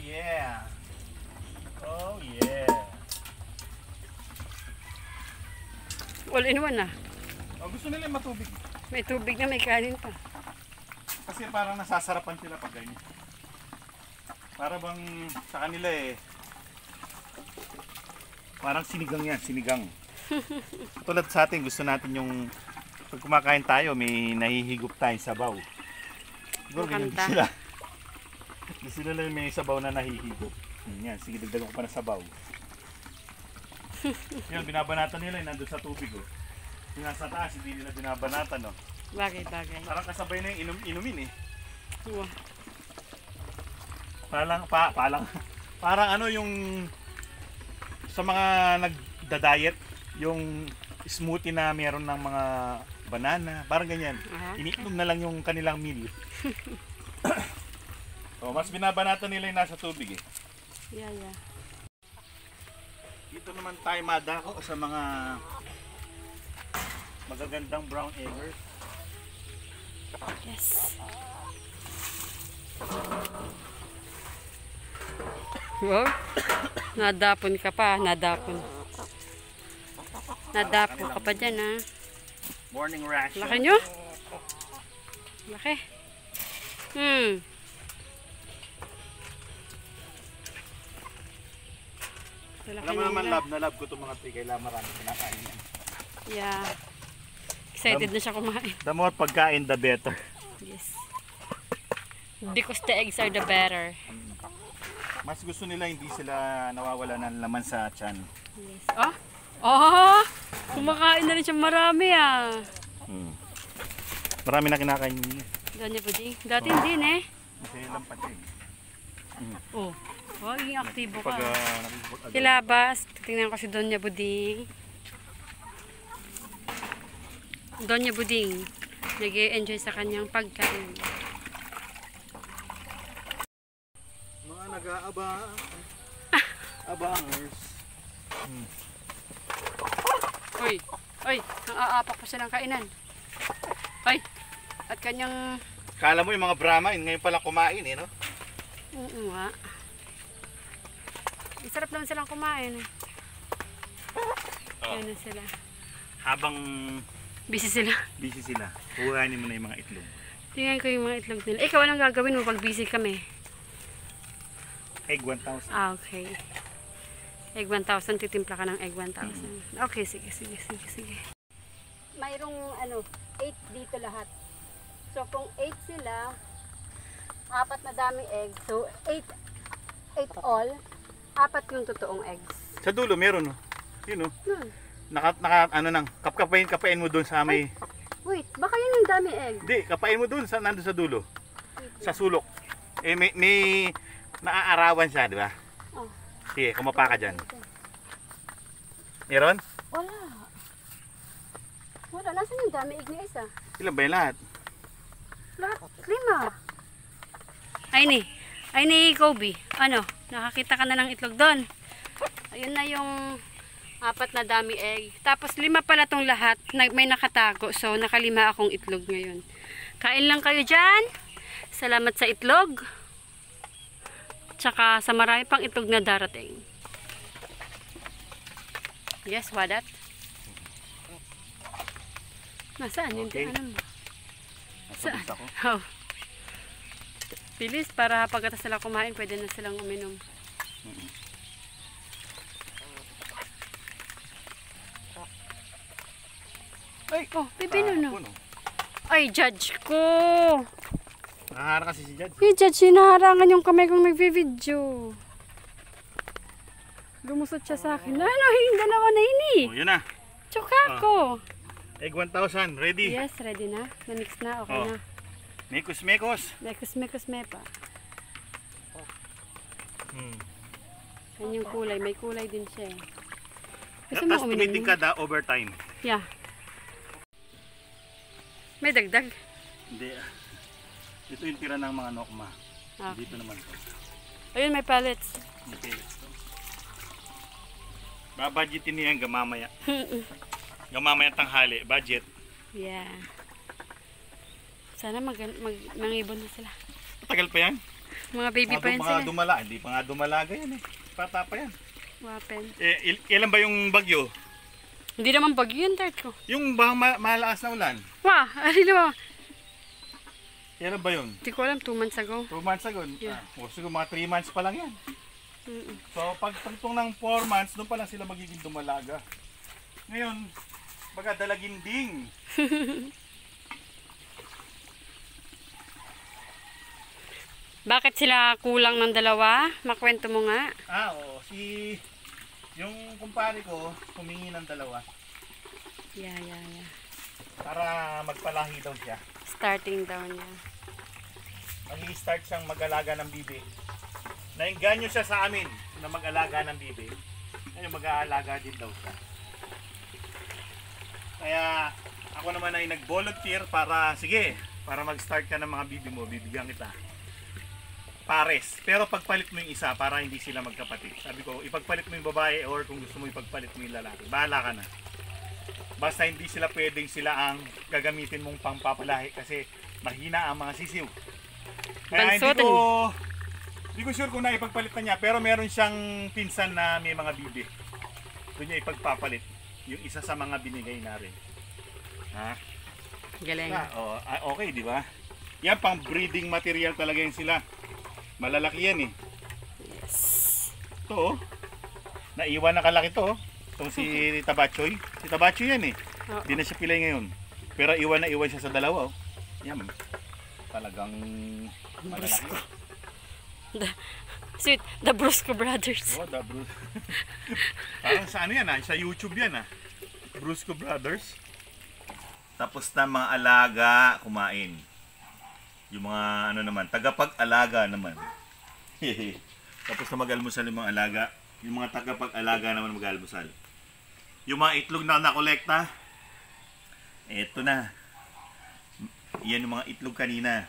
yeah. Oh yeah. All in one ah. Oh, gusto nila yung matubig. May tubig na, may kanin pa. Kasi parang nasasarapan sila pag ganyan. Para bang sa kanila eh. Parang sinigang yan, sinigang. Tulad sa atin, gusto natin yung pag kumakain tayo, may nahihigop tayong sabaw. Siguro ganyan din sila. Gusto nila may sabaw na nahihigop. Yan, sige, dagdagan ko pa ng sabaw. Yan, binabanatan nila yung nandun sa tubig. Oh. Yung nasa taas, hindi nila binabanatan. Oh. Bagay. Parang kasabay na yung inumin eh. Wow. Parang ano yung sa mga nagda-diet, yung smoothie na meron ng mga banana, parang ganyan. Iniinom na lang yung kanilang meal. So, mas binabanatan nila yung nasa tubig eh. Yeah. Dito naman tayo madako sa mga magagandang brown eggers. Yes. Wow. Nadapon ka pa, nadapon. Nadapon ka pa dyan, ha? Morning ration. Laki nyo? Laki. Alam mo naman, love na love ko itong mga ito. Kailangan marami kinakain yan. Yeah. Excited na siya kumain. The more pagkain, the better. Yes. Because the eggs are the better. Mas gusto nila hindi sila nawawala ng laman sa tiyan. Yes. Oh! Kumakain na rin siya marami ah. Marami na kinakain nila. Donya Buding. Dati hindi eh. Kasi lang pati. Oh, maging aktibo ka. Kilabas. Tingnan ko si Donya Buding. Donya Buding. Nag-e-enjoy sa kanyang pagkain. Mga nag-aabang. Abangers. Oy, nang-aapak pa silang kainan. Oy, at kanyang... Kala mo yung mga Brahma, ngayon pala kumain eh, no? Oo nga. Isarap naman silang kumain. Yan na sila. Habang busy sila. Huwanin mo na yung mga itlog. Tingnan ko yung mga itlog nila. Ikaw, anong gagawin mo pag busy kami? Egg 1,000. Okay. Egg 1,000, titimpla ka ng egg 1,000. Okay, sige. Mayroong 8 dito lahat. So kung 8 sila, 4 na daming egg. So 8 all, 4 yung totoong eggs. Sa dulo meron, no? Yun, no? Kapain mo doon sa may... Wait, baka yun yung daming egg. Hindi, kapain mo doon nandun sa dulo. Sa sulok. Eh, may naaarawan siya, di ba? Oh. Sige, kumapa ka dyan. Meron? Wala, nasan yung dami egg niya isa? Ilan ba yung lahat? Lahat, 5. Ay ni Kobe. Nakakita ka na ng itlog doon. Ayun na yung 4 na dami egg. Tapos 5 pala tong lahat. May nakatago. So nakalima akong itlog ngayon. Kain lang kayo dyan. Salamat sa itlog. Tsaka sa marami pang itlog na darating. Yes, Wadat? Nasaan yun? Okay. Ano mo? Nasabot ako. Oh. Bilis para pagkatapos sila kumain, pwede na silang uminom. Ay, pipino no. Ay, judge ko. Naharang kasi si Judge. Yung judge, hinaharangan yung kamay kong nagvi-video. Lumusot siya sa akin. Yung dalawa na yun eh. Yun na. Tsuka ko. Egg 1,000, ready? Yes, ready na. Na-mix na, okay na. Mekos. Mekos mepa. Yan yung kulay. May kulay din siya eh. Gusto mo Tapos uminom? tumiting ka overtime. Yeah. May dagdag? Hindi. Ito yung tira ng mga nokma. Okay. Dito naman to. Ayun, may pallets. May pellets to. Babudgetin niya hanggang mamaya. Hanggang tanghali. Budget. Yeah. Sana mangibon na sila. Matagal pa yan? Mga baby pa yan Mga sila. dumala. Hindi pa nga dumalaga yan eh. Bata pa yan. Wapen. Ilan ba yung bagyo? Hindi naman bagyo yun, Tart ko. Yung bang malakas na ulan? Wah, alin naman. Kailan ba yun? Hindi ko alam, 2 months ago. 2 months ago? Yeah. Siguro mga 3 months pa lang yan. So pagtungtong ng 4 months, doon pa lang sila magiging dumalaga. Ngayon, baga dalaginding. Bakit sila kulang ng 2? Makwento mo nga. Oo. Yung kumpare ko, humingi ng 2. Yeah. Para magpalahi daw siya. Starting daw niya. Mag-i-start siyang mag-alaga ng bibi. Nainganyo siya sa amin na mag-alaga ng bibi. Ngayon mag-aalaga din daw siya. Kaya ako naman ay nag-volunteer para, sige, para mag-start ka ng mga bibi mo, bibigyan kita. Pares. Pero pagpalit mo yung isa para hindi sila magkapatid. Sabi ko, ipagpalit mo yung babae or kung gusto mo ipagpalit mo yung lalaki. Bahala ka na. Basta hindi sila pwedeng sila ang gagamitin mong pangpapalahi kasi mahina ang mga sisiw. Kaya hindi ko sure kung naipagpalit na niya, pero meron siyang pinsan na may mga bibi. Doon niya ipagpapalit. Yung isa sa mga binigay na rin. Ha? Galing. Okay, di ba? Yan pang breeding material talaga yan sila. Malalaki yan eh. Yes. Ito oh. Naiwan na kalaki to oh. Itong si Tabachoy. Si Tabachoy yan eh. Hindi na siya pilay ngayon. Pero iwan na iwan siya sa 2 oh. Yan. Talagang malalaki. The Brusco Brothers. Oh, the Brusco. Parang sa ano yan ah. Sa YouTube yan ah. Brusco Brothers. Tapos na mga alaga kumain. Yung mga ano naman, tagapag-alaga naman. Tapos na mag-almusal yung mga alaga. Yung mga tagapag-alaga naman mag-almusal. Yung mga itlog na nakolekta, eto na. Yan yung mga itlog kanina.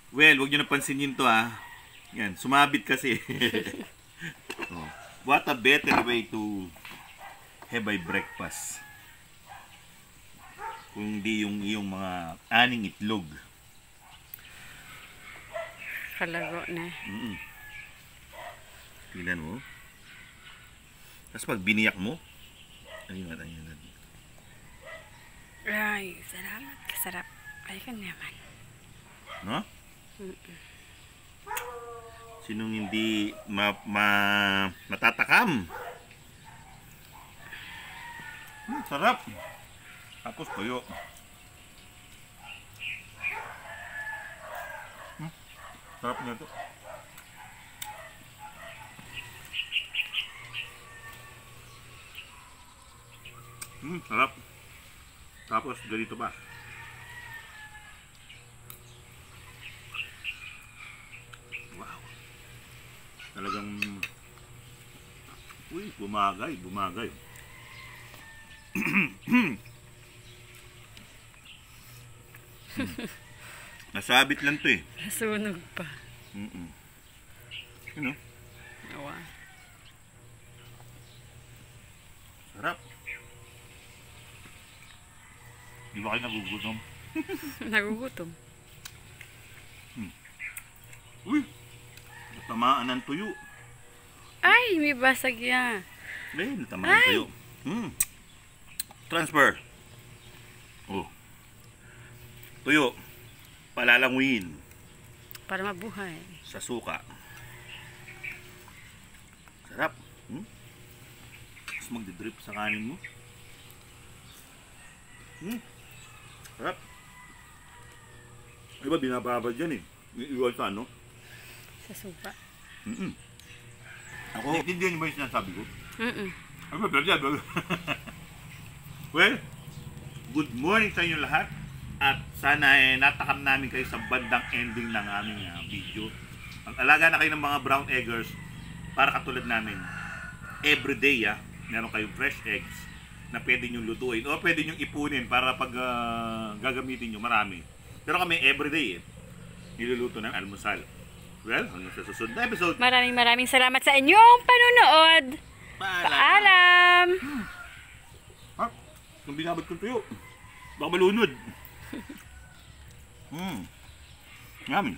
Well, huwag nyo napansinin to ha. Yan, sumabit kasi. Oh, what a better way to have a breakfast. Kung di yung iyong mga aning itlog. Kalago na. Tingnan mo. Tapos pag biniyak mo, ayun. Ay, salamat. Kasarap. Ay, ka naman. No? Sinong hindi matatakam? Sarap. Tapos tuyo. Sarap niya ito. Sarap. Tapos ganito pa. Wow. Talagang bumagay. Nasabit lang to eh. Nasunog pa. Ano? Awa. Sarap. Di ba kayo nagugutom? Nagugutom. Uy! Natamaan ng tuyo. Ay, may basag yan. Natamaan ng tuyo. Transfer. Oh. Tuyo. Palalanguin. Para mabuhay. Sa suka. Sarap. Tapos magdidrip sa kanin mo. Sarap. Iba binababad yan eh. Iwan sa ano? Sa suka. Ako, naiintindihan niyo ba yung sinasabi ko? Ano ba? Well, good morning sa inyo lahat. At sana natakam namin kayo sa bandang ending ng aming video. Mag-alaga na kayo ng mga brown eggers para katulad namin. Everyday meron kayong fresh eggs na pwede nyo lutuin o pwede nyo ipunin para pag gagamitin nyo marami. Pero kami everyday niluluto ng almusal. Well, hanggang sa susunod na episode. Maraming salamat sa inyong panunood. Paalam! Kung binabad ko tuyo, baka malunod. Yamin.